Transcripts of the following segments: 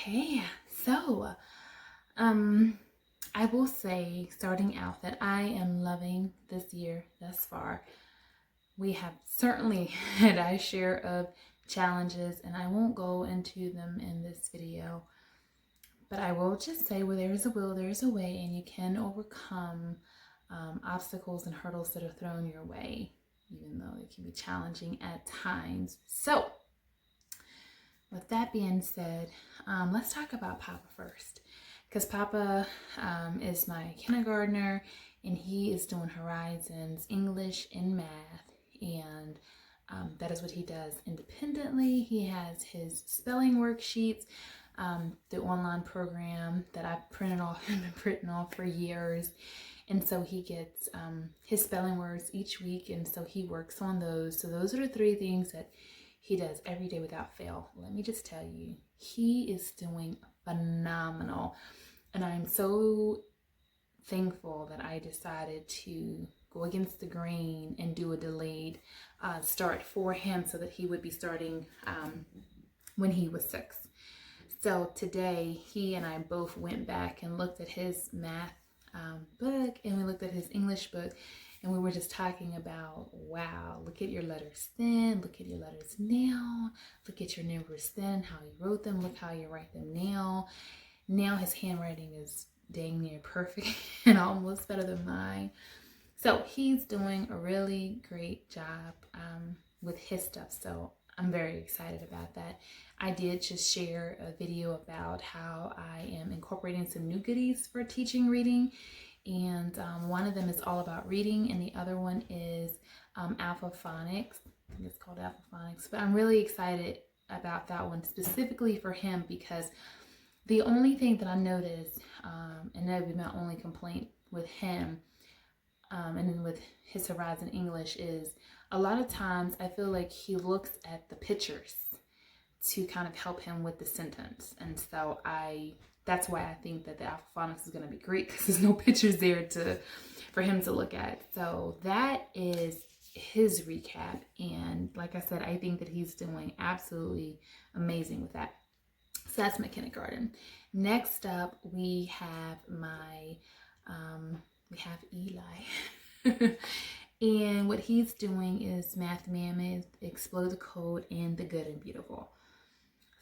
Okay, so I will say, starting out, that I am loving this year thus far. We have certainly had our share of challenges, and I won't go into them in this video, but I will just say, where there is a will, there is a way, and you can overcome obstacles and hurdles that are thrown your way, even though it can be challenging at times. So, with that being said, let's talk about Papa first, because Papa is my kindergartner, and he is doing Horizons English and Math, and that is what he does independently. He has his spelling worksheets, the online program that I've printed off and been printing off for years. And so he gets his spelling words each week, and so he works on those. So those are the three things that he does every day without fail. Let me just tell you, he is doing phenomenal. And I'm so thankful that I decided to go against the grain and do a delayed start for him so that he would be starting when he was 6. So today, he and I both went back and looked at his math book, and we looked at his English book, and we were just talking about, wow, look at your letters then, look at your letters now, look at your numbers then, how you wrote them, look how you write them now. Now his handwriting is dang near perfect and almost better than mine. So he's doing a really great job with his stuff. So I'm very excited about that. I did just share a video about how I am incorporating some new goodies for teaching reading. And one of them is all about reading, and the other one is Alpha Phonics. I think it's called Alpha Phonics. But I'm really excited about that one specifically for him, because the only thing that I noticed, and that would be my only complaint with him, and then with his Horizon English, is a lot of times I feel like he looks at the pictures to kind of help him with the sentence. And so that's why I think that the Alpha Phonics is going to be great, because there's no pictures there for him to look at. So that is his recap. And like I said, I think that he's doing absolutely amazing with that. So that's my kindergarten. Next up, we have Eli. And what he's doing is Math Mammoth, Explode the Code, and The Good and Beautiful.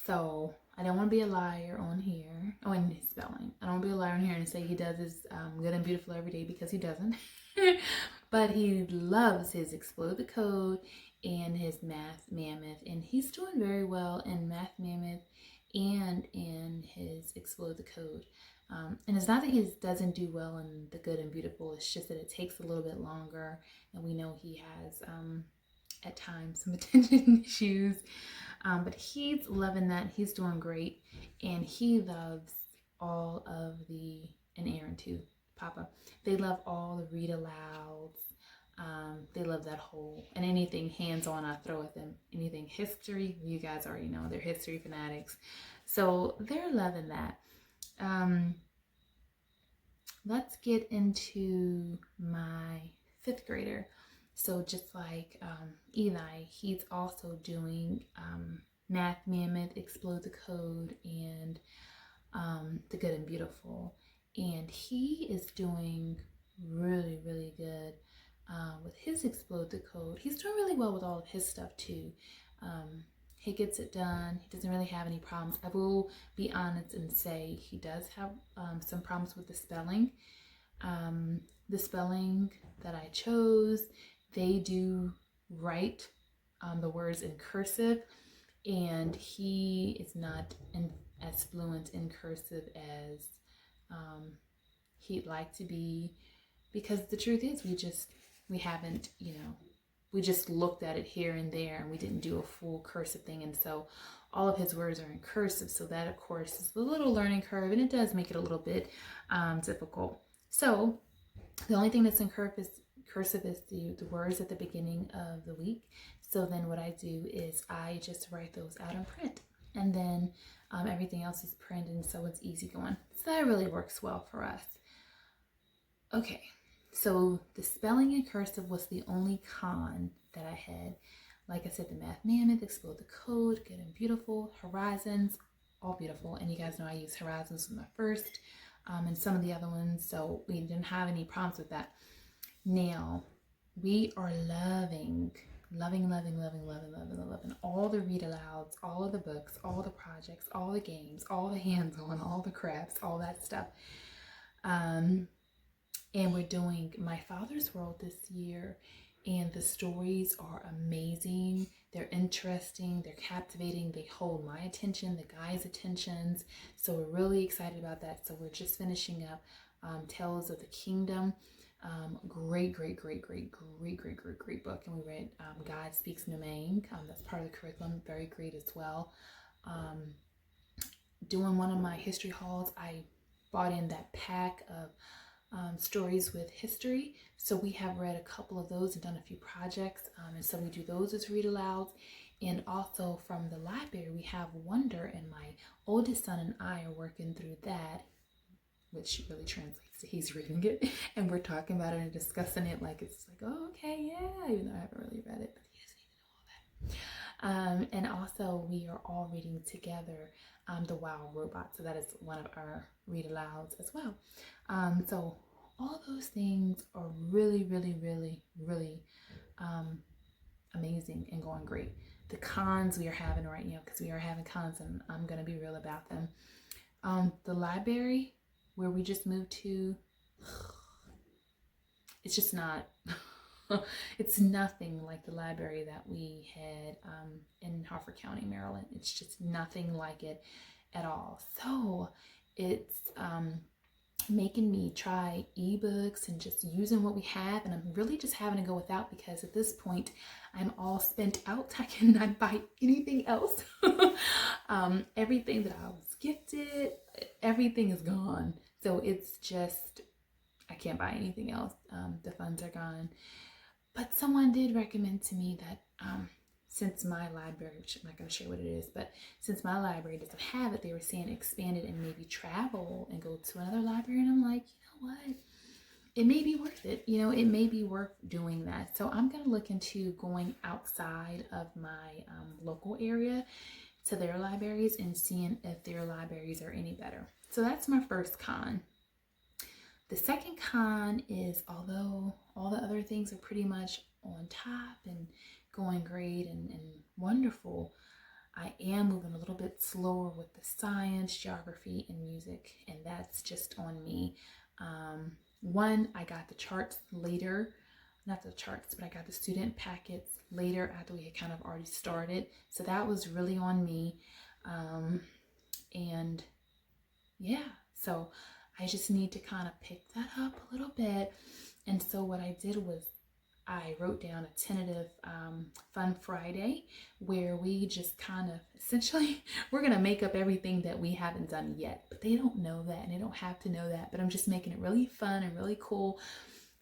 So I don't want to be a liar on here, in his spelling. I don't want to be a liar on here and say he does his Good and Beautiful every day, because he doesn't. But he loves his Explode the Code and his Math Mammoth. And he's doing very well in Math Mammoth and in his Explode the Code. And it's not that he doesn't do well in The Good and Beautiful, it's just that it takes a little bit longer, and we know he has at times some attention issues, but he's loving that. He's doing great, and he loves all of and Aaron too, Papa, they love all the read alouds. They love that whole, and anything hands-on I throw at them. Anything history, you guys already know, they're history fanatics. So they're loving that. Let's get into my 5th grader. So just like Eli, he's also doing Math Mammoth, Explode the Code, and The Good and Beautiful. And he is doing really, really good with his Explode the Code. He's doing really well with all of his stuff too. He gets it done. He doesn't really have any problems. I will be honest and say he does have some problems with the spelling. The spelling that I chose, they do write the words in cursive, and he is not as fluent in cursive as he'd like to be, because the truth is we haven't, we just looked at it here and there, and we didn't do a full cursive thing. And so all of his words are in cursive. So that, of course, is a little learning curve, and it does make it a little bit difficult. So the only thing that's in cursive is the words at the beginning of the week. So then what I do is I just write those out in print, and then everything else is printed, and so it's easy going. So that really works well for us. Okay. So the spelling in cursive was the only con that I had. Like I said, the Math Mammoth, Explode the Code, Good and Beautiful, Horizons, all beautiful. And you guys know I use Horizons with my first and some of the other ones, so we didn't have any problems with that. Now, we are loving all the read alouds, all of the books, all the projects, all the games, all the hands-on, all the crafts, all that stuff. And we're doing My Father's World this year, and the stories are amazing. They're interesting, they're captivating, they hold my attention, the guys' attentions. So we're really excited about that. So we're just finishing up Tales of the Kingdom. Great book. And we read God Speaks Numaing. That's part of the curriculum. Very great as well. Doing one of my history hauls, I bought in that pack of stories with history. So we have read a couple of those and done a few projects. And so we do those as read alouds. And also from the library, we have Wonder, and my oldest son and I are working through that, which really translates to he's reading it, and we're talking about it and discussing it like it's like, oh, okay, yeah, even though I haven't really read it, but he doesn't even know all that. And also we are all reading together The Wild Robot, so that is one of our read alouds as well. So all those things are really amazing and going great. The cons we are having right now, because we are having cons, and I'm going to be real about them. The library where we just moved to, it's just not, it's nothing like the library that we had in Harford County, Maryland. It's just nothing like it at all. So it's making me try ebooks and just using what we have, and I'm really just having to go without, because at this point I'm all spent out. I cannot buy anything else. Everything that I was gifted, everything is gone. So it's just, I can't buy anything else. The funds are gone. But someone did recommend to me that since my library, which I'm not going to share what it is, but since my library doesn't have it, they were saying expand it and maybe travel and go to another library. And I'm like, you know what? It may be worth it. You know, it may be worth doing that. So I'm going to look into going outside of my local area to their libraries and seeing if their libraries are any better. So that's my first con. The second con is, although all the other things are pretty much on top and going great and wonderful, I am moving a little bit slower with the science, geography, and music, and that's just on me. One, I got the charts later, not the charts, but I got the student packets later after we had kind of already started. So that was really on me. And yeah, so I just need to kind of pick that up a little bit. And so what I did was I wrote down a tentative Fun Friday where we just kind of, essentially, we're going to make up everything that we haven't done yet. But they don't know that, and they don't have to know that. But I'm just making it really fun and really cool.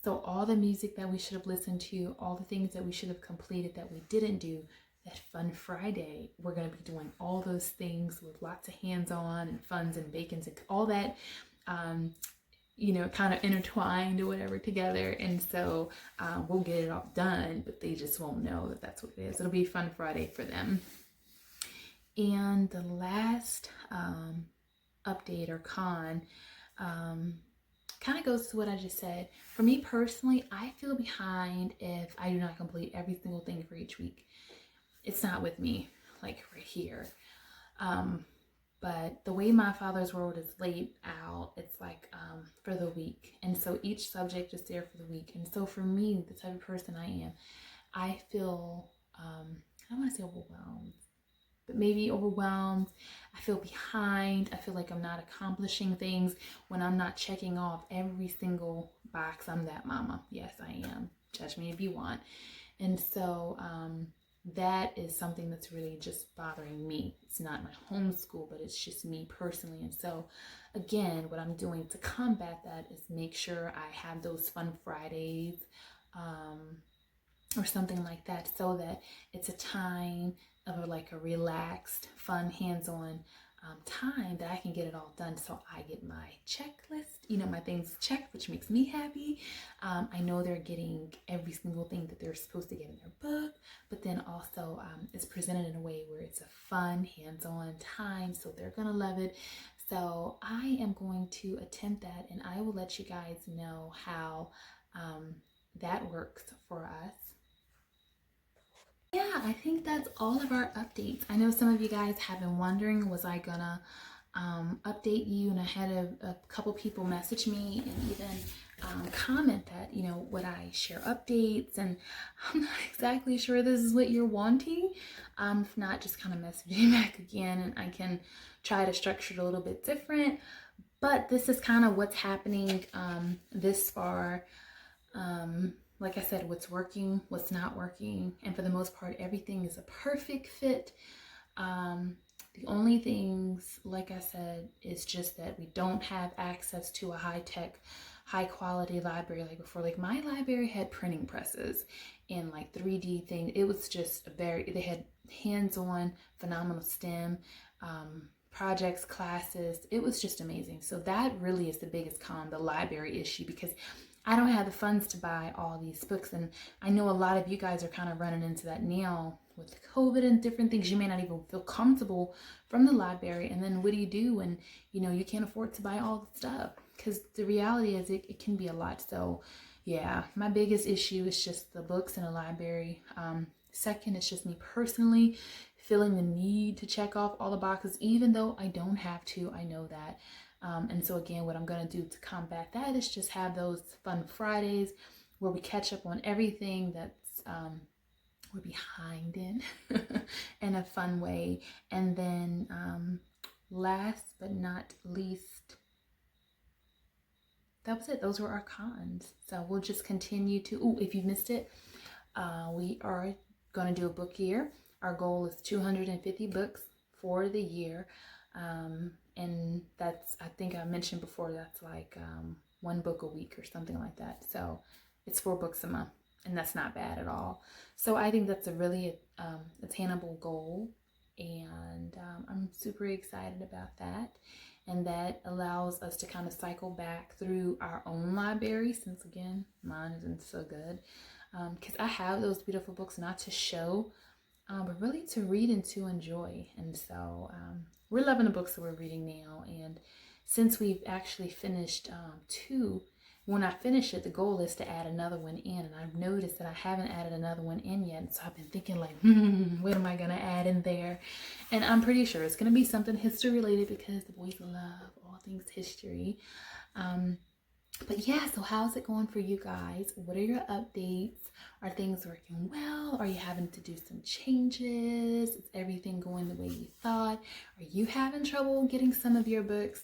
So all the music that we should have listened to, all the things that we should have completed that we didn't do, that Fun Friday, we're going to be doing all those things with lots of hands-on and funs and bacons and all that, you know, kind of intertwined or whatever together. And so we'll get it all done, but they just won't know that that's what it is. It'll be Fun Friday for them. And the last update or con kind of goes to what I just said. For me personally, I feel behind if I do not complete every single thing for each week. It's not with me, like right here. But the way My Father's World is laid out, it's like for the week. And so each subject is there for the week. And so for me, the type of person I am, I feel, I don't want to say overwhelmed, but maybe overwhelmed. I feel behind. I feel like I'm not accomplishing things when I'm not checking off every single box. I'm that mama. Yes, I am. Judge me if you want. And so that is something that's really just bothering me. It's not my homeschool, but it's just me personally. And so again, what I'm doing to combat that is make sure I have those Fun Fridays or something like that, so that it's a time of like a relaxed, fun, hands-on time that I can get it all done. So I get my checklist, my things checked, which makes me happy. I know they're getting every single thing that they're supposed to get in their book, but then also it's presented in a way where it's a fun, hands-on time, so they're gonna love it. So I am going to attempt that, and I will let you guys know how that works for us. Yeah, I think that's all of our updates. I know some of you guys have been wondering, was I gonna update you? And I had a couple people message me and even comment that, would I share updates? And I'm not exactly sure this is what you're wanting. If not, just kind of message me back again and I can try to structure it a little bit different. But this is kind of what's happening this far. Like I said, what's working, what's not working, and for the most part, everything is a perfect fit. The only things, like I said, is just that we don't have access to a high-tech, high-quality library like before. Like my library had printing presses and like 3D things. It was just they had hands-on, phenomenal STEM projects, classes. It was just amazing. So that really is the biggest the library issue, because I don't have the funds to buy all these books. And I know a lot of you guys are kind of running into that now with COVID and different things. You may not even feel comfortable from the library. And then what do you do when, you can't afford to buy all the stuff? Because the reality is it can be a lot. So yeah, my biggest issue is just the books in the library. Second, it's just me personally feeling the need to check off all the boxes, even though I don't have to. I know that. And so again, what I'm going to do to combat that is just have those fun Fridays where we catch up on everything that's we're behind in a fun way. And then last but not least, that was it. Those were our cons. So we'll just continue to, if you missed it, we are going to do a book year. Our goal is 250 books for the year. And that's, I think I mentioned before, that's like one book a week or something like that. So it's 4 books a month, and that's not bad at all. So I think that's a really attainable goal, and I'm super excited about that. And that allows us to kind of cycle back through our own library, since again, mine isn't so good. Because I have those beautiful books not to show, but really to read and to enjoy. And so we're loving the books that we're reading now. And since we've actually finished 2, when I finish it, the goal is to add another one in. And I've noticed that I haven't added another one in yet. And so I've been thinking like, what am I going to add in there? And I'm pretty sure it's going to be something history related, because the boys love all things history. But yeah, so how's it going for you guys? What are your updates? Are things working well? Are you having to do some changes? Is everything going the way you thought? Are you having trouble getting some of your books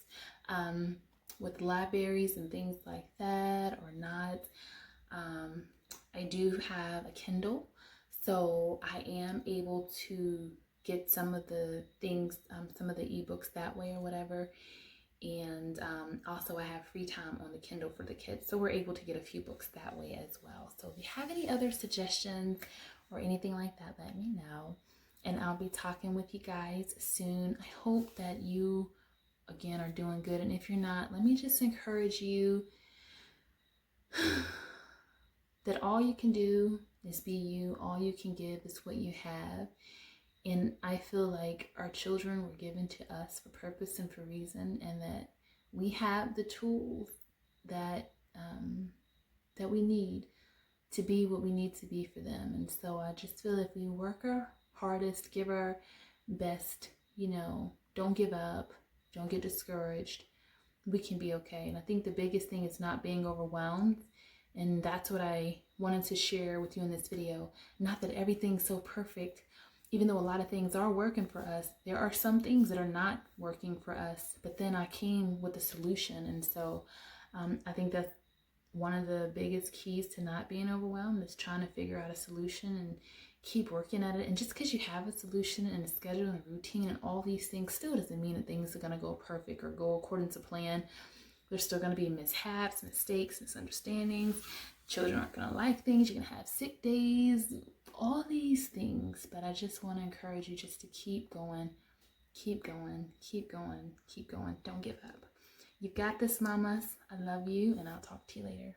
with libraries and things like that, or not? I do have a Kindle, so I am able to get some of the things, some of the ebooks that way or whatever. And also I have free time on the Kindle for the kids, so we're able to get a few books that way as well. So if you have any other suggestions or anything like that, let me know, and I'll be talking with you guys soon. I hope that you again are doing good, and if you're not, let me just encourage you that all you can do is be you. All you can give is what you have. And I feel like our children were given to us for purpose and for reason, and that we have the tools that that we need to be what we need to be for them. And so I just feel if we work our hardest, give our best, don't give up, don't get discouraged, we can be okay. And I think the biggest thing is not being overwhelmed. And that's what I wanted to share with you in this video. Not that everything's so perfect. Even though a lot of things are working for us, there are some things that are not working for us. But then I came with a solution. And so I think that's one of the biggest keys to not being overwhelmed, is trying to figure out a solution and keep working at it. And just because you have a solution and a schedule and a routine and all these things still doesn't mean that things are going to go perfect or go according to plan. There's still going to be mishaps, mistakes, misunderstandings. Children aren't going to like things. You're going to have sick days, all these things. But I just want to encourage you just to keep going, keep going, keep going, keep going. Don't give up. You've got this, mamas. I love you, and I'll talk to you later.